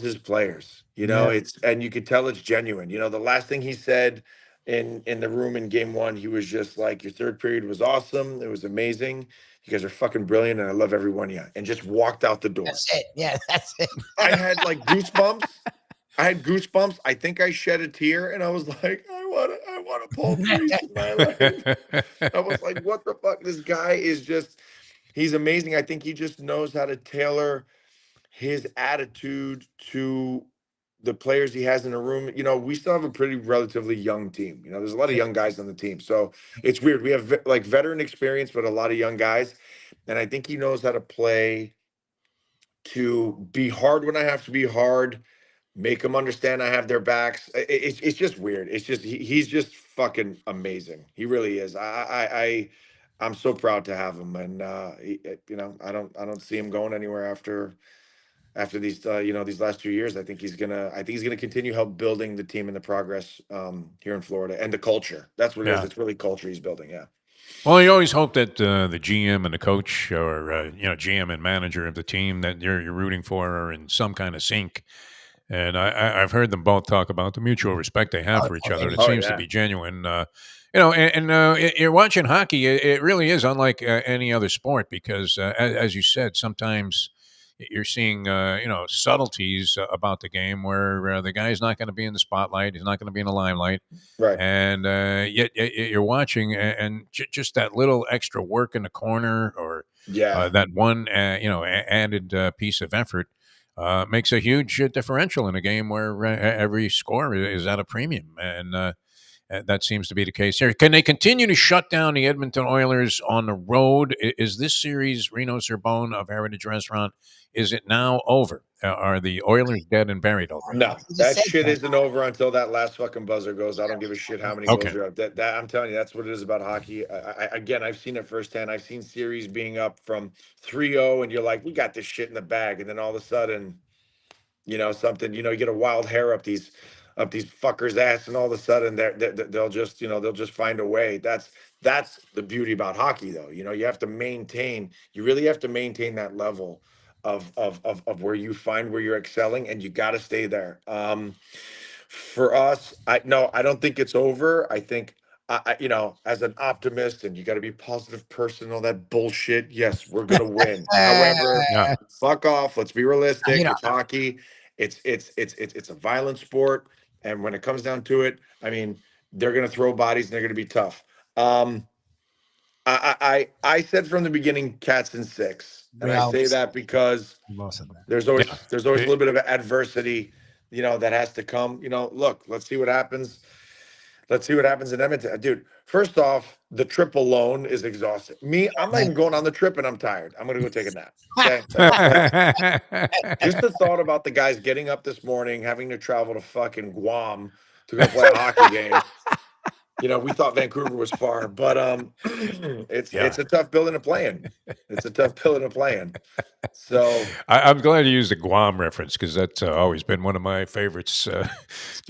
his players, and you could tell it's genuine. The last thing he said in the room in game one, he was just like, your third period was awesome. It was amazing. You guys are fucking brilliant. And I love every one of you. And just walked out the door. That's it. Yeah, that's it. I had like goosebumps. I think I shed a tear and I was like, I want to Paul Maurice in my life. I was like, what the fuck? This guy is he's amazing. I think he just knows how to tailor his attitude to the players he has in a room. We still have a pretty relatively young team. There's a lot of young guys on the team. So it's weird. We have like veteran experience, but a lot of young guys. And I think he knows how to play to be hard when I have to be hard, make them understand I have their backs. It's just weird. It's just, he's just fucking amazing. He really is. I'm so proud to have him. And, I don't see him going anywhere after these these last 2 years. I think he's gonna continue help building the team and the progress here in Florida and the culture. That's what it is. It's really culture he's building. Yeah. Well, you always hope that the GM and the coach, or GM and manager of the team that you're rooting for, are in some kind of sync. And I've heard them both talk about the mutual respect they have for each other. It seems to be genuine. You're watching hockey. It really is unlike any other sport because, as you said, sometimes you're seeing, subtleties about the game where the guy's not going to be in the spotlight. He's not going to be in the limelight. Right. And yet you're watching and just that little extra work in the corner or that one, added piece of effort makes a huge differential in a game where every score is at a premium. And that seems to be the case here. Can they continue to shut down the Edmonton Oilers on the road? Is this series, Rino Cerbone of Heritage Restaurant, is it now over? Are the Oilers dead and buried already? No, that shit isn't over until that last fucking buzzer goes. I don't give a shit how many goals are up. That I'm telling you, that's what it is about hockey. Again, I've seen it firsthand. I've seen series being up from 3-0, and you're like, we got this shit in the bag, and then all of a sudden, something, you get a wild hair up these fuckers' ass, and all of a sudden they'll just find a way. That's the beauty about hockey, though. You really have to maintain that level of where you find where you're excelling, and you got to stay there. For us, I don't think it's over. I think as an optimist, and you got to be a positive person, all that bullshit. Yes, we're gonna win. However, fuck off. Let's be realistic. It's hockey. It's a violent sport, and when it comes down to it, I mean, they're gonna throw bodies and they're gonna be tough. I said from the beginning, cats in six, and I say that because there's always a little bit of adversity, that has to come. Look, let's see what happens. Let's see what happens in Edmonton. Dude, first off, the trip alone is exhausting. I'm not even going on the trip and I'm tired. I'm going to go take a nap. Okay. Just the thought about the guys getting up this morning, having to travel to fucking Guam to go play a hockey game. You know, we thought Vancouver was far, but it's a tough building to play in. It's a tough building to play in. So I'm glad you used the Guam reference because that's always been one of my favorites.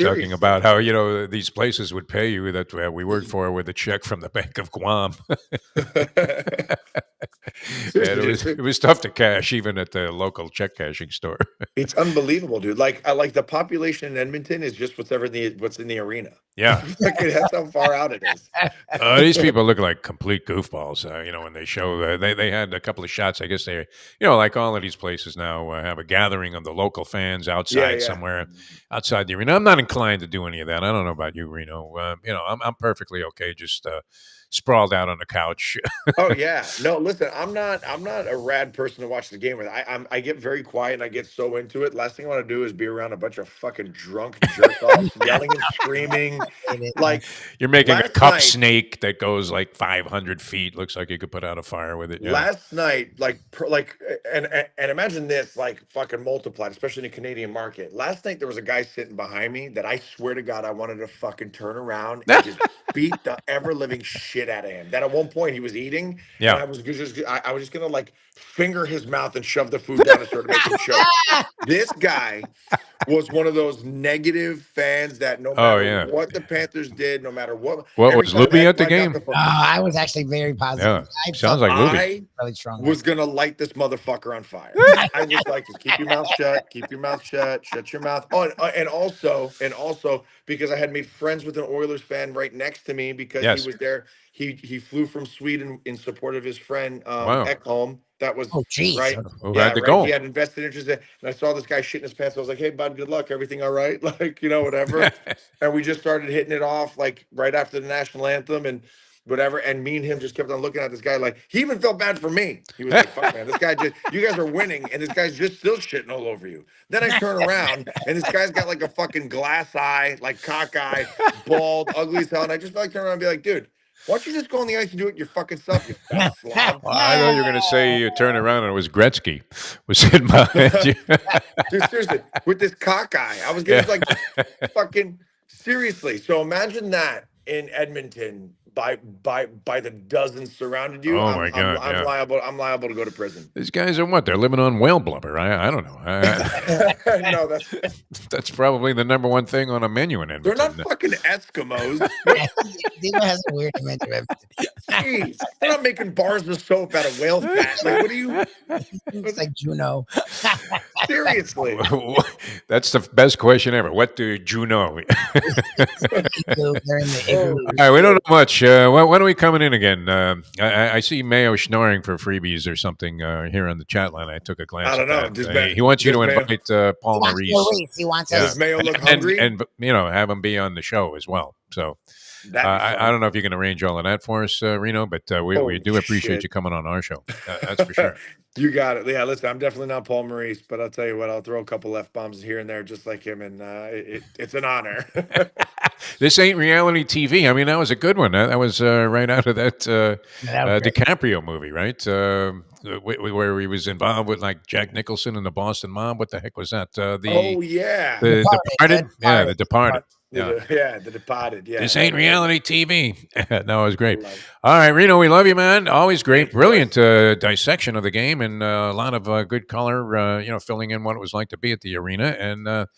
Talking about how these places would pay you that we worked for with a check from the Bank of Guam. And it was tough to cash even at the local check cashing store. It's unbelievable, dude. Like the population in Edmonton is just what's in the arena. Yeah. That's how far out it is. These people look like complete goofballs. When they show they had a couple of shots. I guess they, like all of these places now have a gathering of the local fans outside somewhere outside the arena. I'm not inclined to do any of that. I don't know about you, Reno. I'm perfectly okay just sprawled out on the couch. Oh yeah, no. Listen, I'm not a rad person to watch the game with. I get very quiet and I get so into it. Last thing I want to do is be around a bunch of fucking drunk jerk offs yelling and screaming. Like you're making a cup snake that goes like 500 feet. Looks like you could put out a fire with it. Yeah. Last night, and imagine this, like fucking multiplied, especially in the Canadian market. Last night there was a guy sitting behind me that I swear to God I wanted to fucking turn around and just beat the ever living shit out of him. That at one point he was eating, and I was just gonna like finger his mouth and shove the food down his throat to make him choke. This guy was one of those negative fans that no matter what the Panthers did, no matter what was Lubie at the game? I was actually very positive. Yeah. Sounds like Lubie. Really strong. Was gonna light this motherfucker on fire. I just like to keep your mouth shut, shut your mouth. Oh, and also because I had made friends with an Oilers fan right next to me because he was there. He flew from Sweden in support of his friend Ekholm. That was right. Who had the goal? He had invested interest in, and I saw this guy shitting his pants. I was like, "Hey, bud, good luck. Everything all right?" Like, whatever. And we just started hitting it off like right after the national anthem and whatever. And me and him just kept on looking at this guy like he even felt bad for me. He was like, "Fuck, man, this guy you guys are winning, and this guy's just still shitting all over you." Then I turn around, and this guy's got like a fucking glass eye, like cockeye, bald, ugly as hell. And I just felt like turn around and be like, "Dude, why don't you just go on the ice and do it your fucking self, you fat slob?" I thought you were going to say you turn around and it was Gretzky was sitting behind you. Dude, seriously, with this cockeye, I was getting like fucking seriously. So imagine that in Edmonton by the dozens surrounded you. Oh my God! I'm liable to go to prison. These guys are what? They're living on whale blubber. I don't know. No, that's probably the number one thing on a menu in Edmonton. They're not fucking Eskimos. Dino has a weird image of everything. Jeez, they're not making bars of soap out of whale fat. Like, what are you? It's like Juno. Seriously. That's the best question ever. What do you know? They're in the igloo. All right, we don't know much. When are we coming in again? I see Mayo snoring for freebies or something here on the chat line. I took a glance. I don't know. He wants you to invite Paul Maurice. He wants Does Mayo look hungry? And have him be on the show as well. So I don't know if you can arrange all of that for us, Reno, but we do appreciate you coming on our show. That's for sure. You got it. Yeah, listen, I'm definitely not Paul Maurice, but I'll tell you what, I'll throw a couple F-bombs here and there just like him, and it's an honor. This ain't reality TV. I mean, that was a good one. That was right out of that DiCaprio movie, right? Where he was involved with like Jack Nicholson and the Boston Mob. What the heck was that? The Departed. Yeah, The Departed. The Departed. Yeah. This ain't reality TV. No, it was great. All right, Reno, we love you, man. Always great, brilliant dissection of the game, and a lot of good color. Filling in what it was like to be at the arena, and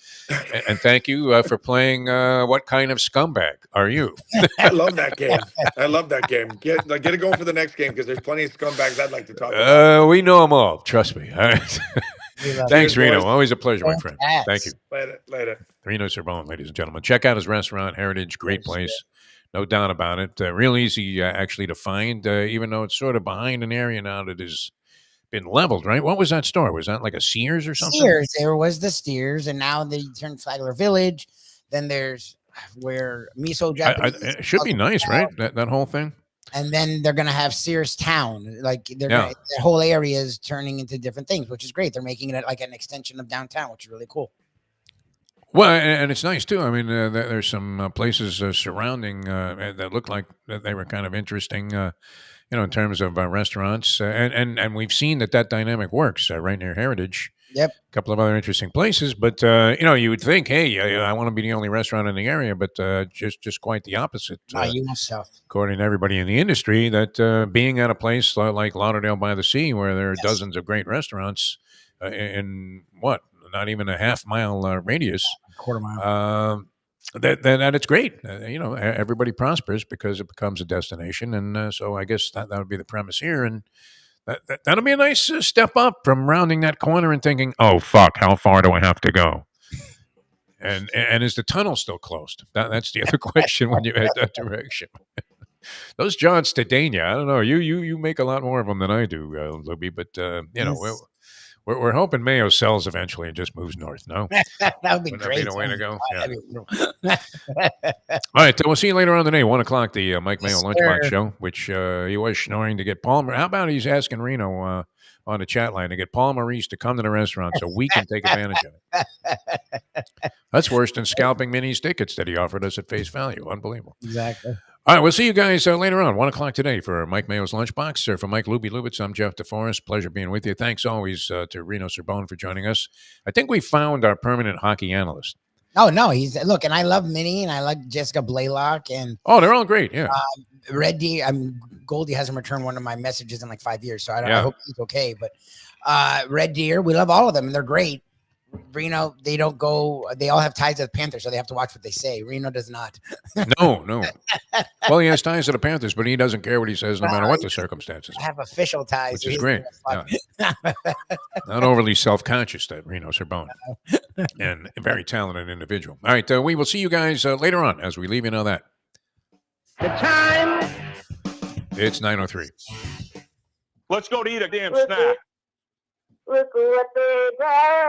thank you for playing. What kind of scumbag are you? I love that game. Get it going for the next game because there's plenty of scumbags I'd like to talk about. We know them all. Trust me. All right. Thanks, Reno. Always a pleasure, my friend. Thank you. Later. Rino Cerbone, ladies and gentlemen. Check out his restaurant, Heritage. Great place. No doubt about it. Real easy, actually, to find, even though it's sort of behind an area now that has been leveled, right? What was that store? Was that like a Sears or something? Sears. There was the Sears, and now they turned Flagler Village. Then there's where Miso Japanese. It should be nice, right? That whole thing. And then they're going to have Sears Town. Like that whole area is turning into different things, which is great. They're making it like an extension of downtown, which is really cool. Well, and it's nice too. I mean, there's some places surrounding that look like that they were kind of interesting. In terms of restaurants, and we've seen that dynamic works right near Heritage. Yep. A couple of other interesting places, but you would think, hey, I want to be the only restaurant in the area, but just quite the opposite. No, you want stuff. According to everybody in the industry, that being at a place like Lauderdale by the Sea, where there are dozens of great restaurants in what, not even a half-mile radius, Quarter mile. that it's great. Everybody prospers because it becomes a destination, and so I guess that would be the premise here, and that'll be a nice step up from rounding that corner and thinking, oh fuck, how far do I have to go? And is the tunnel still closed? That's the other question when you head that direction. Those John Stadania, I don't know. You make a lot more of them than I do, Lubie, but Yes. we're hoping Mayo sells eventually and just moves north. No, That would be wouldn't great. that be the way to go? Yeah. Yeah. All right, we'll see you later on today, 1 o'clock, the Mike Mayo Yes, Lunchbox sir. Show, which he was snoring to get Paul. How about he's asking Reno on the chat line to get Paul Maurice to come to the restaurant so we can take advantage of it. That's worse than scalping Minnie's tickets that he offered us at face value. Unbelievable. Exactly. All right, we'll see you guys later on, 1 o'clock today for Mike Mayo's Lunchbox. For Mike Lubie Lubitz, I'm Jeff DeForest. Pleasure being with you. Thanks always to Rino Cerbone for joining us. I think we found our permanent hockey analyst. Oh no, look, and I love Minnie and I like Jessica Blaylock and Oh, they're all great, yeah. Red Deer. Goldie hasn't returned one of my messages in like 5 years, so I Yeah. hope he's okay. But Red Deer, we love all of them and they're great. Reno, they all have ties to the Panthers, so they have to watch what they say. Reno does not. No. Well, he has ties to the Panthers, but he doesn't care what he says no matter what the circumstances. I have official ties. Which so is he's great. gonna Not overly self-conscious, that Rino Cerbone. And a very talented individual. All right, we will see you guys later on as we leave you know that. The time. It's 9:03. Let's go to eat a damn snack. Look what they got.